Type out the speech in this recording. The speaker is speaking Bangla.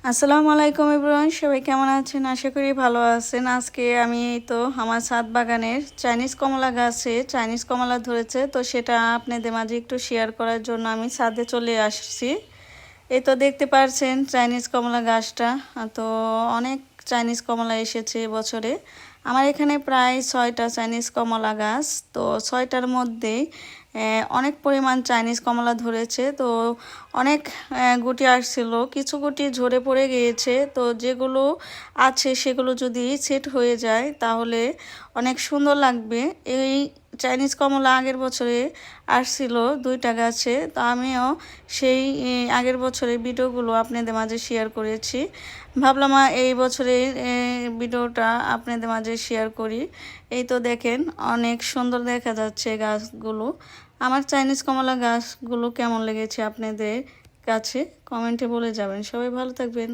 আসসালামু আলাইকুম এভরিওয়ান, সবাই কেমন আছেন? আশা করি ভালো আছেন। আজকে আমি তো আমার ছাদ বাগানের চাইনিজ কমলা গাছে চাইনিজ কমলা ধরেছে, তো সেটা আপনাদের মাঝে একটু শেয়ার করার জন্য আমি ছাদে চলে আসছি। এই তো দেখতে পাচ্ছেন চাইনিজ কমলা গাছটা, তো অনেক চাইনিজ কমলা এসেছে এবছরে। আমার এখানে প্রায় 6টা চাইনিজ কমলা গাছ, তো 6টার মধ্যেই অনেক পরিমাণ চাইনিজ কমলা ধরেছে। তো অনেক গুটি আসছিল, কিছু গুটি ঝরে পড়ে গিয়েছে। তো যেগুলো আছে সেগুলো যদি সেট হয়ে যায় তাহলে অনেক সুন্দর লাগবে। এই চাইনিজ কমলা আগের বছরে আসছিল 2টা গাছে, তো আমিও সেই আগের বছরের ভিডিওগুলো আপনাদের মাঝে শেয়ার করেছি। ভাবলাম এই বছরের ভিডিওটা আপনাদের মাঝে শেয়ার করি। এই তো দেখেন অনেক সুন্দর দেখা যাচ্ছে গাছগুলো। আমার চাইনিজ কমলা গাছগুলো কেমন লেগেছে আপনাদের কাছে কমেন্টে বলে যাবেন। সবাই ভালো থাকবেন।